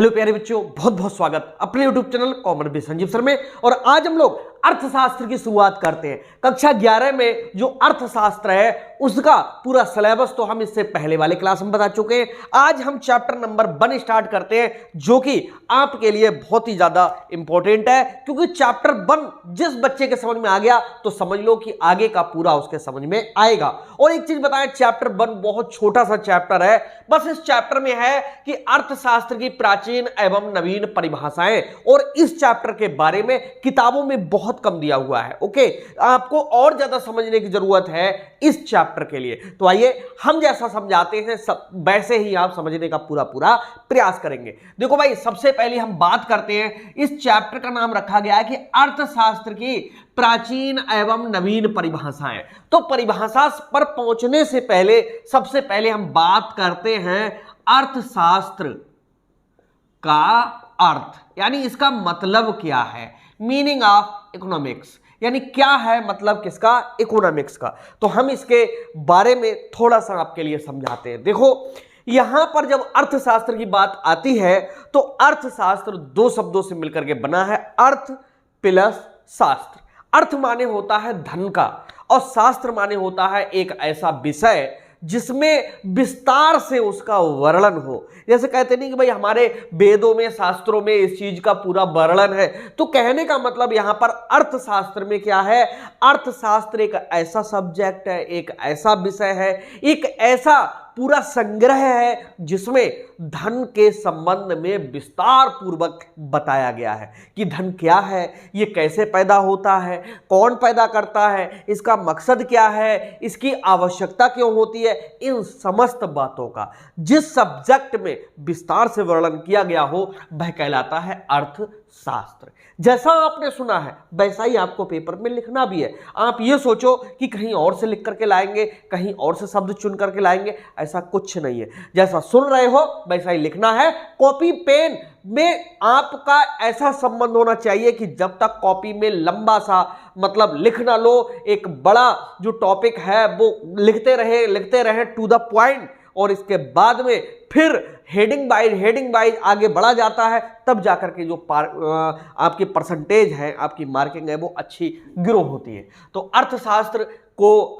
Hello प्यारे बच्चों, बहुत बहुत स्वागत अपने YouTube channel common with Sanjeev sir में। और आज हम लोग अर्थशास्त्र की शुरुआत करते हैं। कक्षा 11 में जो अर्थशास्त्र है उसका पूरा सिलेबस तो हम इससे पहले वाले क्लास में बता चुके हैं। आज हम चैप्टर नंबर 1 स्टार्ट करते हैं, जो कि आपके लिए बहुत ही ज्यादा इंपॉर्टेंट है, क्योंकि चैप्टर 1 जिस बच्चे के समझ में आ गया तो समझ लो कि आगे का पूरा उसके समझ में आएगा। और एक चीज बताएं, चैप्टर 1 बहुत छोटा सा चैप्टर है, बस इस चैप्टर में है कि अर्थशास्त्र की प्राचीन एवं नवीन परिभाषाएं, और इस चैप्टर के बारे में किताबों में बहुत कम दिया हुआ है। ओके, आपको और ज्यादा समझने की जरूरत है इस चैप्टर के लिए। तो आइए हम जैसा समझाते हैं सब वैसे ही आप समझने का पूरा प्रयास करेंगे। देखो भाई, सबसे पहले हम बात करते हैं, इस चैप्टर का नाम रखा गया है कि अर्थशास्त्र की प्राचीन एवं नवीन परिभाषाएं। तो परिभाषा पर पहुंचने से पहले सबसे पहले हम बात करते हैं अर्थशास्त्र का अर्थ, यानी इसका मतलब क्या है, मीनिंग ऑफ इकोनॉमिक्स, यानी क्या है मतलब किसका, इकोनॉमिक्स का। तो हम इसके बारे में थोड़ा सा आपके लिए समझाते हैं। देखो, यहां पर जब अर्थशास्त्र की बात आती है तो अर्थशास्त्र दो शब्दों से मिलकर के बना है, अर्थ प्लस शास्त्र। अर्थ माने होता है धन का, और शास्त्र माने होता है एक ऐसा विषय जिसमें विस्तार से उसका वर्णन हो। जैसे कहते नहीं कि भाई हमारे वेदों में, शास्त्रों में इस चीज का पूरा वर्णन है, तो कहने का मतलब यहां पर अर्थशास्त्र में क्या है, अर्थशास्त्र एक ऐसा सब्जेक्ट है, एक ऐसा विषय है, एक ऐसा पूरा संग्रह है जिसमें धन के संबंध में विस्तार पूर्वक बताया गया है कि धन क्या है, ये कैसे पैदा होता है, कौन पैदा करता है, इसका मकसद क्या है, इसकी आवश्यकता क्यों होती है। इन समस्त बातों का जिस सब्जेक्ट में विस्तार से वर्णन किया गया हो वह कहलाता है अर्थशास्त्र। जैसा आपने सुना है वैसा ही आपको पेपर में लिखना भी है। आप ये सोचो कि कहीं और से लिख करके लाएंगे, कहीं और से शब्द चुन करके लाएंगे, ऐसा कुछ नहीं है। जैसा सुन रहे हो वैसा ही लिखना है। कॉपी पेन में आपका ऐसा संबंध होना चाहिए कि जब तक कॉपी में लंबा सा मतलब लिख ना लो, एक बड़ा जो टॉपिक है वो लिखते रहे टू द पॉइंट, और इसके बाद में फिर हेडिंग बाय आगे बढ़ा जाता है, तब जाकर के जो आपकी परसेंटेज है, आपकी मार्किंग है, वो अच्छी ग्रो होती है। तो अर्थशास्त्र को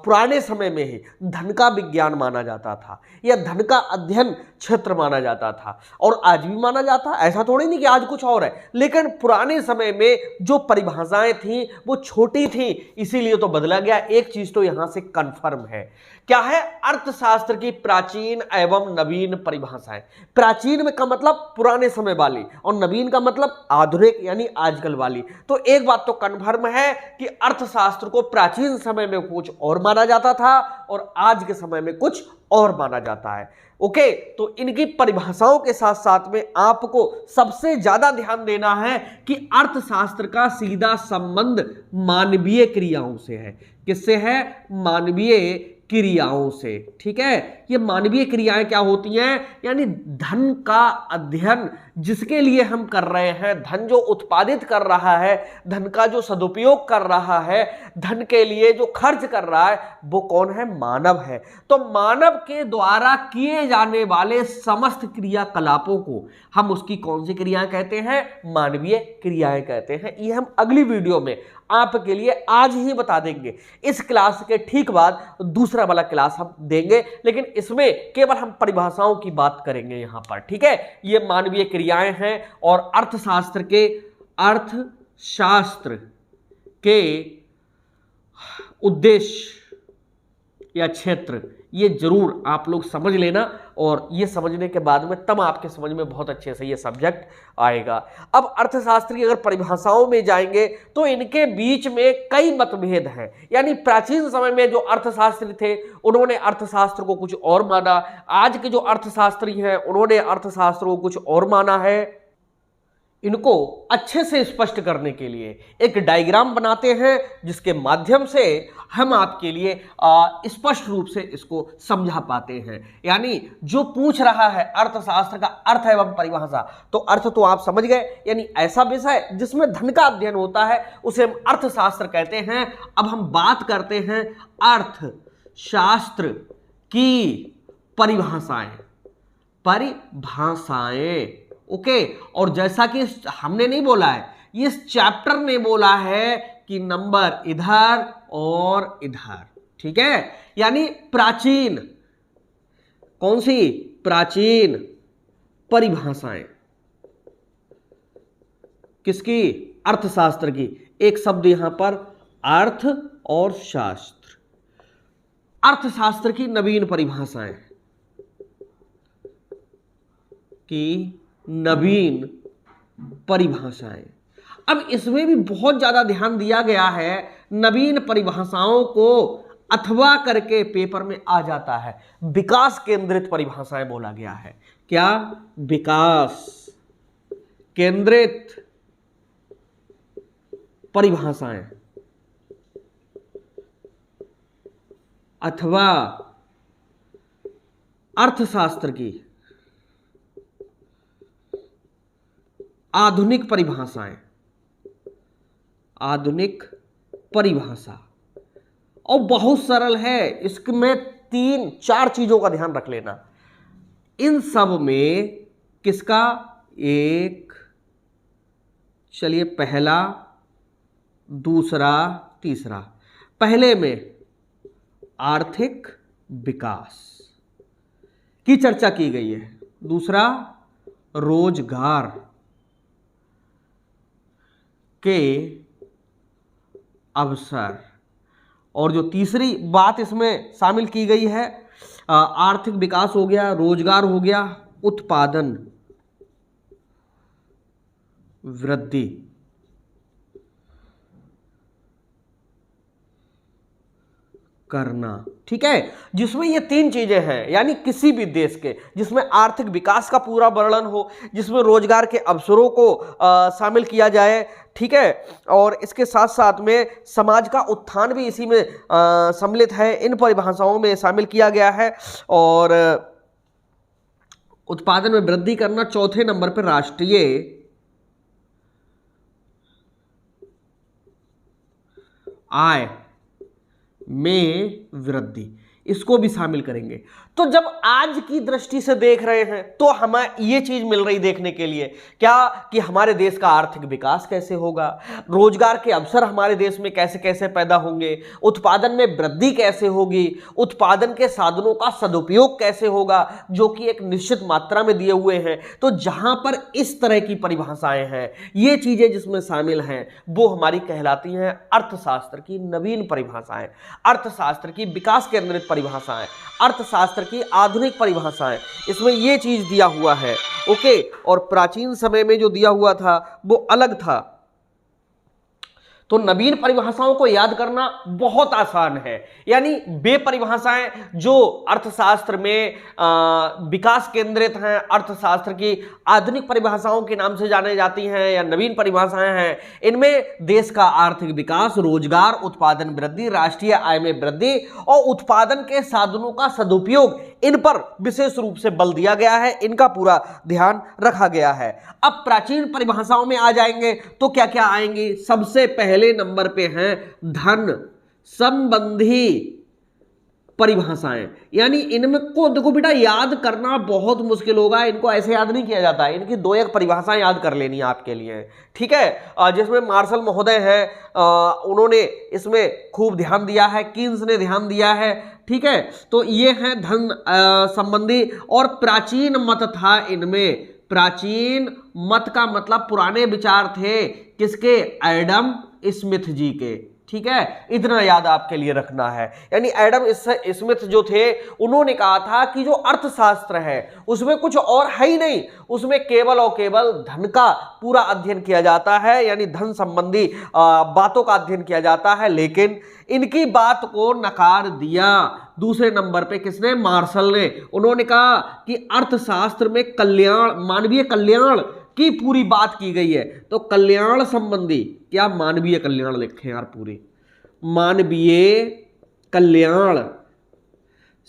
पुराने समय में ही धन का विज्ञान माना जाता था, या धन का अध्ययन क्षेत्र माना जाता था, और आज भी माना जाता है। ऐसा थोड़ी नहीं कि आज कुछ और है, लेकिन पुराने समय में जो परिभाषाएं थी वो छोटी थी, इसीलिए तो बदला गया। एक चीज तो यहां से कंफर्म है, क्या है, अर्थशास्त्र की प्राचीन एवं नवीन परिभाषाएं। प्राचीन में का मतलब पुराने समय वाली, और नवीन का मतलब आधुनिक यानी आजकल वाली। तो एक बात तो कंफर्म है कि अर्थशास्त्र को प्राचीन समय में कुछ और माना जाता था और आज के समय में कुछ और माना जाता है। ओके, तो इनकी परिभाषाओं के साथ साथ में आपको सबसे ज्यादा ध्यान देना है कि अर्थशास्त्र का सीधा संबंध मानवीय क्रियाओं से है। किससे है, मानवीय क्रियाओं से। ठीक है, ये मानवीय क्रियाएं क्या होती हैं, यानी धन का अध्ययन जिसके लिए हम कर रहे हैं, धन जो उत्पादित कर रहा है, धन का जो सदुपयोग कर रहा है, धन के लिए जो खर्च कर रहा है, वो कौन है, मानव है। तो मानव के द्वारा किए जाने वाले समस्त क्रियाकलापों को हम उसकी कौन सी क्रियाएं कहते हैं, मानवीय क्रियाएं कहते हैं। ये हम अगली वीडियो में आपके लिए आज ही बता देंगे। इस क्लास के ठीक बाद दूसरा वाला क्लास हम देंगे, लेकिन इसमें केवल हम परिभाषाओं की बात करेंगे यहां पर। ठीक है, ये मानवीय क्रियाएं हैं, और अर्थशास्त्र के उद्देश्य या क्षेत्र, ये जरूर आप लोग समझ लेना, और ये समझने के बाद में तब आपके समझ में बहुत अच्छे से ये सब्जेक्ट आएगा। अब अर्थशास्त्र की अगर परिभाषाओं में जाएंगे तो इनके बीच में कई मतभेद हैं। यानी प्राचीन समय में जो अर्थशास्त्री थे उन्होंने अर्थशास्त्र को कुछ और माना, आज के जो अर्थशास्त्री हैं उन्होंने अर्थशास्त्र को कुछ और माना है। इनको अच्छे से स्पष्ट करने के लिए एक डायग्राम बनाते हैं, जिसके माध्यम से हम आपके लिए स्पष्ट रूप से इसको समझा पाते हैं। यानी जो पूछ रहा है अर्थशास्त्र का अर्थ एवं परिभाषा, तो अर्थ तो आप समझ गए, यानी ऐसा विषय जिसमें धन का अध्ययन होता है उसे हम अर्थशास्त्र कहते हैं। अब हम बात करते हैं अर्थशास्त्र की परिभाषाएं। ओके, और जैसा कि हमने नहीं बोला है, इस चैप्टर ने बोला है कि नंबर इधर और इधर, ठीक है। यानी प्राचीन, कौन सी? प्राचीन परिभाषाएं, किसकी? अर्थशास्त्र की। एक शब्द यहां पर अर्थ और शास्त्र, अर्थशास्त्र की नवीन परिभाषाएं, की नवीन परिभाषाएं। अब इसमें भी बहुत ज्यादा ध्यान दिया गया है, नवीन परिभाषाओं को अथवा करके पेपर में आ जाता है, विकास केंद्रित परिभाषाएं बोला गया है। क्या? विकास केंद्रित परिभाषाएं अथवा अर्थशास्त्र की आधुनिक परिभाषाएं, आधुनिक परिभाषा। और बहुत सरल है, इसमें 3-4 चीजों का ध्यान रख लेना। इन सब में किसका? एक, चलिए पहला, दूसरा, तीसरा। पहले में आर्थिक विकास की चर्चा की गई है, दूसरा रोजगार के अवसर, और जो तीसरी बात इसमें शामिल की गई है, आर्थिक विकास हो गया, रोजगार हो गया, उत्पादन वृद्धि। करना, ठीक है। जिसमें ये 3 चीजें हैं, यानी किसी भी देश के जिसमें आर्थिक विकास का पूरा वर्णन हो, जिसमें रोजगार के अवसरों को शामिल किया जाए, ठीक है, और इसके साथ साथ में समाज का उत्थान भी इसी में सम्मिलित है, इन परिभाषाओं में शामिल किया गया है। और उत्पादन में वृद्धि करना, चौथे नंबर पर राष्ट्रीय आय में वृद्धि, इसको भी शामिल करेंगे। तो जब आज की दृष्टि से देख रहे हैं तो हमें ये चीज मिल रही देखने के लिए, क्या? कि हमारे देश का आर्थिक विकास कैसे होगा, रोजगार के अवसर हमारे देश में कैसे कैसे पैदा होंगे, उत्पादन में वृद्धि कैसे होगी, उत्पादन के साधनों का सदुपयोग कैसे होगा, जो कि एक निश्चित मात्रा में दिए हुए हैं। तो जहां पर इस तरह की परिभाषाएं हैं, ये चीजें जिसमें शामिल हैं, वो हमारी कहलाती हैं अर्थशास्त्र की नवीन परिभाषाएं, अर्थशास्त्र की विकास केंद्रित परिभाषाएं, अर्थशास्त्र की आधुनिक परिभाषाएं। इसमें यह चीज दिया हुआ है, ओके। और प्राचीन समय में जो दिया हुआ था वो अलग था। तो नवीन परिभाषाओं को याद करना बहुत आसान है, यानी वे परिभाषाएं जो अर्थशास्त्र में विकास केंद्रित हैं, अर्थशास्त्र की आधुनिक परिभाषाओं के नाम से जाने जाती हैं या नवीन परिभाषाएं हैं। इनमें देश का आर्थिक विकास, रोजगार, उत्पादन वृद्धि, राष्ट्रीय आय में वृद्धि और उत्पादन के साधनों का सदुपयोग, इन पर विशेष रूप से बल दिया गया है, इनका पूरा ध्यान रखा गया है। अब प्राचीन परिभाषाओं में आ जाएंगे तो क्या क्या आएंगी? सबसे पहले नंबर पे हैं धन संबंधी परिभाषाएं, यानी इनमें को देखो बेटा याद करना बहुत मुश्किल होगा, इनको ऐसे याद नहीं किया जाता है, इनकी 2-1 परिभाषाएं याद कर लेनी है आपके लिए, ठीक है। जिसमें मार्शल महोदय हैं, उन्होंने इसमें खूब ध्यान दिया है, कीन्स ने ध्यान दिया है, ठीक है। तो ये है धन संबंधी। और प्राचीन मत था इनमें, प्राचीन मत का मतलब पुराने विचार थे किसके? एडम स्मिथ जी के, ठीक है। इतना याद आपके लिए रखना है, यानी एडम स्मिथ जो थे उन्होंने कहा था कि जो अर्थशास्त्र है उसमें कुछ और है ही नहीं, उसमें केवल और केवल धन का पूरा अध्ययन किया जाता है, यानी धन संबंधी बातों का अध्ययन किया जाता है। लेकिन इनकी बात को नकार दिया दूसरे नंबर पे किसने? मार्शल ने। उन्होंने कहा कि अर्थशास्त्र में कल्याण, मानवीय कल्याण की पूरी बात की गई है। तो कल्याण संबंधी, क्या मानवीय कल्याण लिखे यार पूरी, मानवीय कल्याण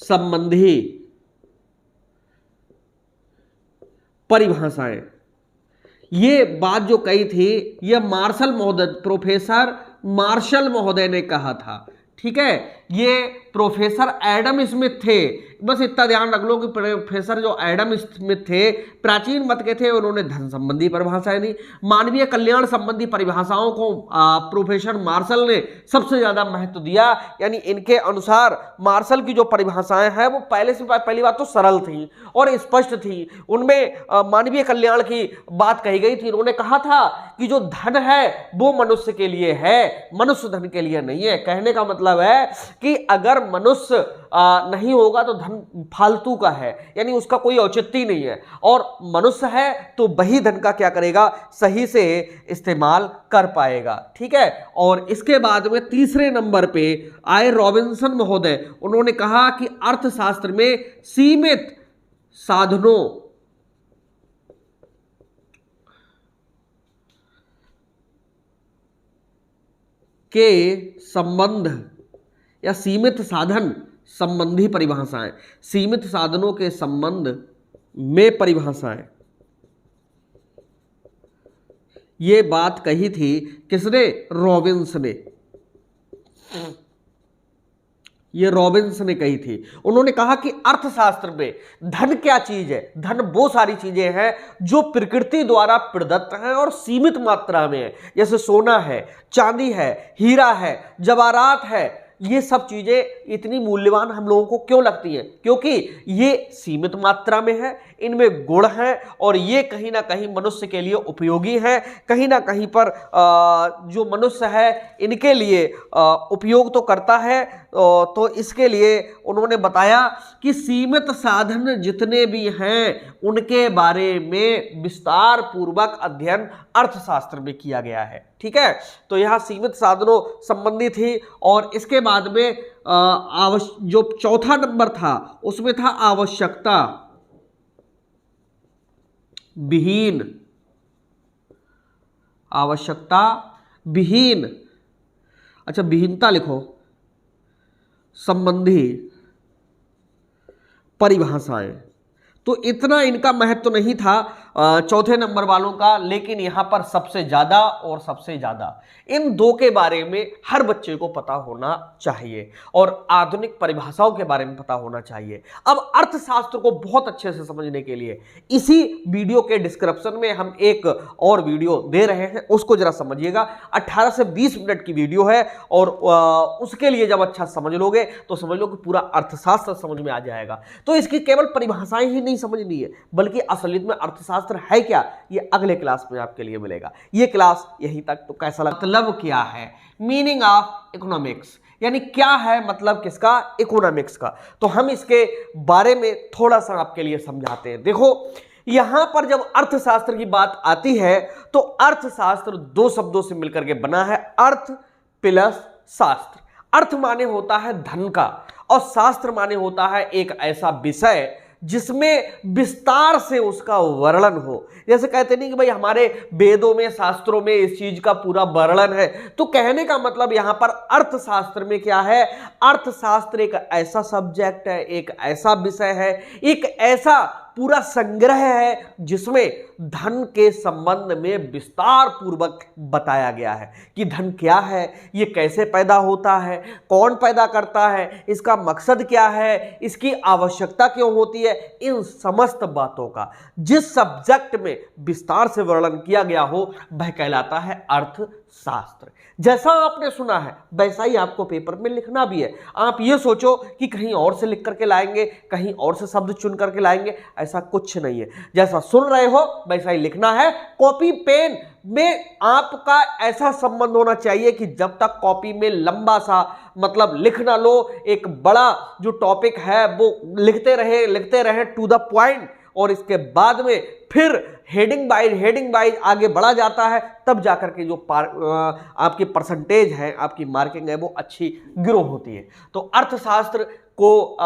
संबंधी परिभाषाएं, ये बात जो कही थी ये मार्शल महोदय, प्रोफेसर मार्शल महोदय ने कहा था, ठीक है। ये प्रोफेसर एडम स्मिथ थे, बस इतना ध्यान रख लो कि प्रोफेसर जो एडम स्मिथ थे प्राचीन मत के थे, उन्होंने धन संबंधी परिभाषाएं दी। मानवीय कल्याण संबंधी परिभाषाओं को प्रोफेसर मार्शल ने सबसे ज्यादा महत्व दिया, यानी इनके अनुसार मार्शल की जो परिभाषाएं हैं वो पहली बात तो सरल थी और स्पष्ट थी। उनमें मानवीय कल्याण की बात कही गई थी। उन्होंने कहा था कि जो धन है वो मनुष्य के लिए है, मनुष्य धन के लिए नहीं है। कहने का मतलब है कि अगर मनुष्य नहीं होगा तो धन फालतू का है, यानी उसका कोई औचित्य नहीं है, और मनुष्य है तो वही धन का क्या करेगा, सही से इस्तेमाल कर पाएगा। ठीक है, और इसके बाद में तीसरे नंबर पे आए रॉबिन्सन महोदय। उन्होंने कहा कि अर्थशास्त्र में सीमित साधनों के संबंध या सीमित साधन संबंधी परिभाषाएं, सीमित साधनों के संबंध में परिभाषाएं, ये बात कही थी किसने, रॉबिन्स ने। ये रॉबिन्स ने कही थी। उन्होंने कहा कि अर्थशास्त्र में धन क्या चीज है, धन वो सारी चीजें हैं जो प्रकृति द्वारा प्रदत्त हैं और सीमित मात्रा में है, जैसे सोना है, चांदी है, हीरा है, जवाहरात है। ये सब चीजें इतनी मूल्यवान हम लोगों को क्यों लगती हैं, क्योंकि ये सीमित मात्रा में है, इनमें गुण हैं और ये कहीं ना कहीं मनुष्य के लिए उपयोगी है। कहीं ना कहीं पर जो मनुष्य है इनके लिए उपयोग तो करता है। तो इसके लिए उन्होंने बताया कि सीमित साधन जितने भी हैं उनके बारे में विस्तार पूर्वक अध्ययन अर्थशास्त्र में किया गया है। ठीक है, तो यहां सीमित साधनों संबंधी थी। और इसके बाद में जो चौथा नंबर था उसमें था आवश्यकता विहीन, आवश्यकता विहीन, अच्छा विहीनता लिखो, संबंधी परिभाषाएं। तो इतना इनका महत्व नहीं था चौथे नंबर वालों का, लेकिन यहां पर सबसे ज्यादा और सबसे ज्यादा इन दो के बारे में हर बच्चे को पता होना चाहिए और आधुनिक परिभाषाओं के बारे में पता होना चाहिए। अब अर्थशास्त्र को बहुत अच्छे से समझने के लिए इसी वीडियो के डिस्क्रिप्शन में हम एक और वीडियो दे रहे हैं, उसको जरा समझिएगा। 18 से 20 मिनट की वीडियो है और उसके लिए जब अच्छा समझ लोगे तो समझ लो कि पूरा अर्थशास्त्र समझ में आ जाएगा। तो इसकी केवल परिभाषाएं ही नहीं समझनी है, बल्कि असलियत में अर्थशास्त्र है क्या, ये अगले क्लास में आपके लिए मिलेगा। ये क्लास यहीं तक। तो कैसा लगा, मतलब क्या है मीनिंग ऑफ इकोनॉमिक्स, यानी क्या है मतलब किसका, इकोनॉमिक्स का। तो हम इसके बारे में थोड़ा सा आपके लिए समझाते हैं। देखो यहां पर जब अर्थशास्त्र की बात आती है तो अर्थशास्त्र दो शब्दों से मिलकर के बना है, अर्थ प्लस शास्त्र। अर्थ माने होता है धन का और शास्त्र माने होता है एक ऐसा विषय जिसमें विस्तार से उसका वर्णन हो। जैसे कहते नहीं कि भाई हमारे वेदों में, शास्त्रों में इस चीज का पूरा वर्णन है। तो कहने का मतलब यहां पर अर्थशास्त्र में क्या है, अर्थशास्त्र एक ऐसा सब्जेक्ट है, एक ऐसा विषय है, एक ऐसा पूरा संग्रह है जिसमें धन के संबंध में विस्तार पूर्वक बताया गया है कि धन क्या है, ये कैसे पैदा होता है, कौन पैदा करता है, इसका मकसद क्या है, इसकी आवश्यकता क्यों होती है। इन समस्त बातों का जिस सब्जेक्ट में विस्तार से वर्णन किया गया हो वह कहलाता है अर्थशास्त्र। जैसा आपने सुना है वैसा ही आपको पेपर में लिखना भी है। आप ये सोचो कि कहीं और से लिख करके लाएंगे, कहीं और से शब्द चुन करके लाएंगे, ऐसा कुछ नहीं है। जैसा सुन रहे हो वैसा ही लिखना है। कॉपी पेन में आपका ऐसा संबंध होना चाहिए कि जब तक कॉपी में लंबा सा मतलब लिख ना लो, एक बड़ा जो टॉपिक है वो लिखते रहे टू द पॉइंट, और इसके बाद में फिर हेडिंग वाइज आगे बढ़ा जाता है, तब जाकर के जो आपकी परसेंटेज है, आपकी मार्किंग है, वो अच्छी ग्रो होती है। तो अर्थशास्त्र को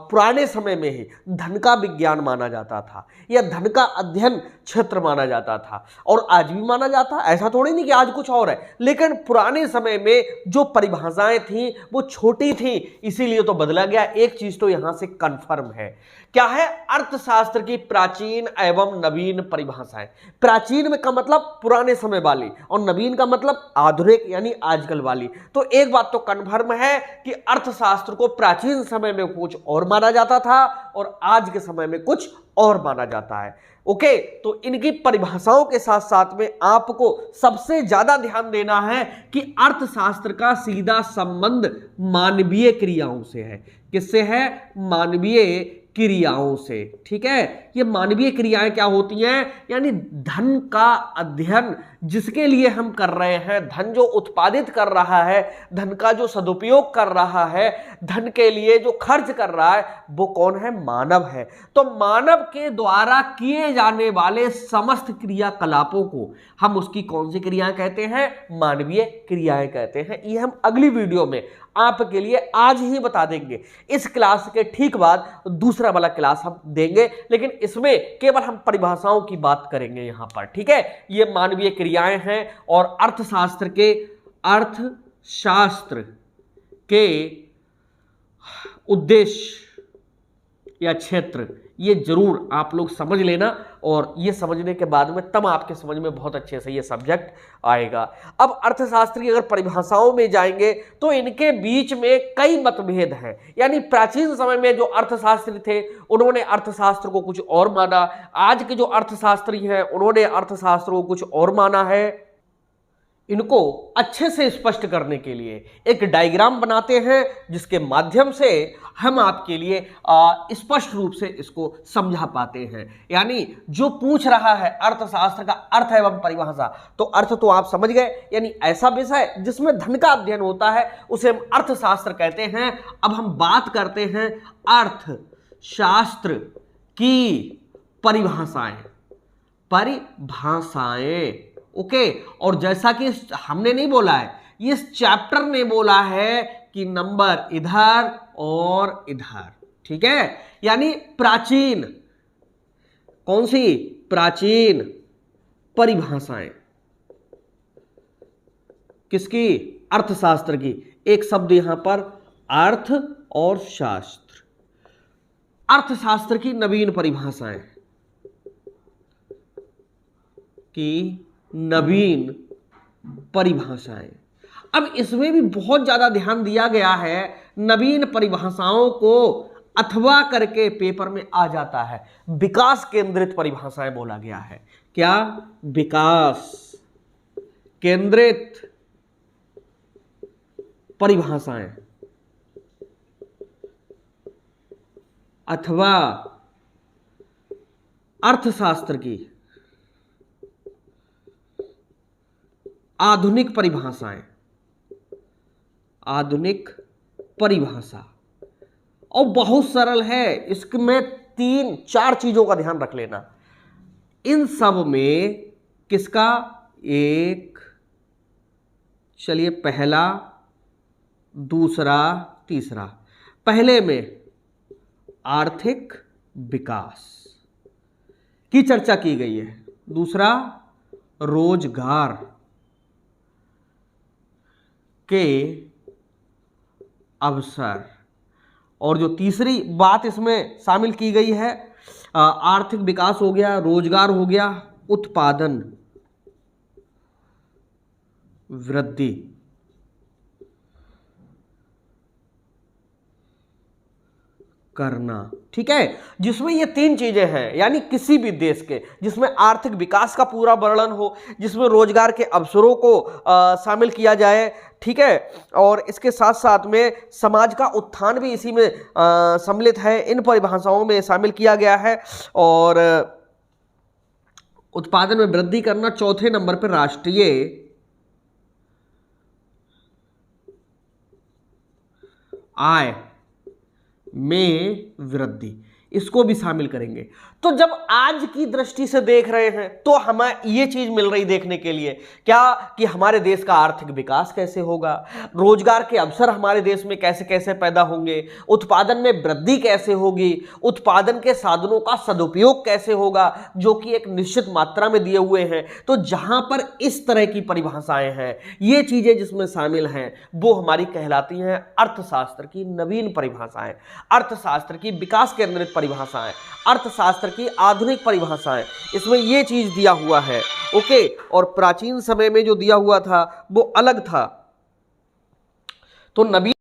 पुराने समय में ही धन का विज्ञान माना जाता था या धन का अध्ययन क्षेत्र माना जाता था, और आज भी माना जाता है। ऐसा थोड़ी नहीं कि आज कुछ और है, लेकिन पुराने समय में जो परिभाषाएं थी वो छोटी थी, इसीलिए तो बदला गया। एक चीज तो यहां से कंफर्म है, क्या है, अर्थशास्त्र की प्राचीन एवं नवीन परिभाषाएं। प्राचीन में का मतलब पुराने समय वाली और नवीन का मतलब आधुनिक यानी आजकल वाली। तो एक बात तो कंफर्म है कि अर्थशास्त्र को प्राचीन समय समय में कुछ और माना जाता था और आज के समय में कुछ और माना जाता है। ओके, तो इनकी परिभाषाओं के साथ साथ में आपको सबसे ज्यादा ध्यान देना है कि अर्थशास्त्र का सीधा संबंध मानवीय क्रियाओं से है। किससे है? मानवीय क्रियाओं से। ठीक है, ये मानवीय क्रियाएं क्या होती हैं? यानी धन का अध्ययन जिसके लिए हम कर रहे हैं, धन जो उत्पादित कर रहा है, धन का जो सदुपयोग कर रहा है, धन के लिए जो खर्च कर रहा है, वो कौन है? मानव है। तो मानव के द्वारा किए जाने वाले समस्त क्रियाकलापों को हम उसकी कौन सी क्रियाएं कहते हैं? मानवीय क्रियाएं कहते हैं। ये हम अगली वीडियो में आपके लिए आज ही बता देंगे। इस क्लास के ठीक बाद दूसरा वाला क्लास हम देंगे, लेकिन इसमें केवल हम परिभाषाओं की बात करेंगे यहां पर। ठीक है, ये मानवीय क्रियाएं हैं और अर्थशास्त्र के उद्देश्य या क्षेत्र, ये जरूर आप लोग समझ लेना और ये समझने के बाद में तब आपके समझ में बहुत अच्छे से ये सब्जेक्ट आएगा। अब अर्थशास्त्र की अगर परिभाषाओं में जाएंगे तो इनके बीच में कई मतभेद हैं। यानी प्राचीन समय में जो अर्थशास्त्री थे उन्होंने अर्थशास्त्र को कुछ और माना, आज के जो अर्थशास्त्री हैं उन्होंने अर्थशास्त्र को कुछ और माना है। इनको अच्छे से स्पष्ट करने के लिए एक डायग्राम बनाते हैं जिसके माध्यम से हम आपके लिए स्पष्ट रूप से इसको समझा पाते हैं। यानी जो पूछ रहा है अर्थशास्त्र का अर्थ एवं परिभाषा, तो अर्थ तो आप समझ गए, यानी ऐसा विषय जिसमें धन का अध्ययन होता है उसे हम अर्थशास्त्र कहते हैं। अब हम बात करते हैं अर्थशास्त्र की परिभाषाएं। ओके, और जैसा कि हमने नहीं बोला है, इस चैप्टर ने बोला है कि नंबर इधर और इधर। ठीक है, यानी प्राचीन, कौन सी? प्राचीन परिभाषाएं किसकी? अर्थशास्त्र की। एक शब्द यहां पर अर्थ और शास्त्र। अर्थशास्त्र की नवीन परिभाषाएं अब इसमें भी बहुत ज्यादा ध्यान दिया गया है। नवीन परिभाषाओं को अथवा करके पेपर में आ जाता है। विकास केंद्रित परिभाषाएं बोला गया है। क्या? विकास केंद्रित परिभाषाएं अथवा अर्थशास्त्र की आधुनिक परिभाषा और बहुत सरल है। इसमें 3-4 चीजों का ध्यान रख लेना। इन सब में किसका? एक, चलिए पहला, दूसरा, तीसरा। पहले में आर्थिक विकास की चर्चा की गई है। दूसरा, रोजगार के अवसर, और जो तीसरी बात इसमें शामिल की गई है, आर्थिक विकास हो गया, रोजगार हो गया, उत्पादन वृद्धि। करना। ठीक है, जिसमें ये 3 चीजें हैं, यानी किसी भी देश के जिसमें आर्थिक विकास का पूरा वर्णन हो, जिसमें रोजगार के अवसरों को शामिल किया जाए। ठीक है, और इसके साथ साथ में समाज का उत्थान भी इसी में सम्मिलित है, इन परिभाषाओं में शामिल किया गया है। और उत्पादन में वृद्धि करना। चौथे नंबर पर राष्ट्रीय आय में वृद्धि, इसको भी शामिल करेंगे। तो जब आज की दृष्टि से देख रहे हैं तो हमें ये चीज मिल रही देखने के लिए, क्या कि हमारे देश का आर्थिक विकास कैसे होगा, रोजगार के अवसर हमारे देश में कैसे कैसे पैदा होंगे, उत्पादन में वृद्धि कैसे होगी, उत्पादन के साधनों का सदुपयोग कैसे होगा, जो कि एक निश्चित मात्रा में दिए हुए हैं। तो जहां पर इस तरह की परिभाषाएं हैं, ये चीजें जिसमें शामिल हैं, वो हमारी कहलाती हैं अर्थशास्त्र की नवीन परिभाषाएं, अर्थशास्त्र की विकास केंद्रित परिभाषाएं, अर्थशास्त्र की आधुनिक परिभाषाएं। इसमें ये चीज दिया हुआ है। ओके, और प्राचीन समय में जो दिया हुआ था वो अलग था। तो नवीन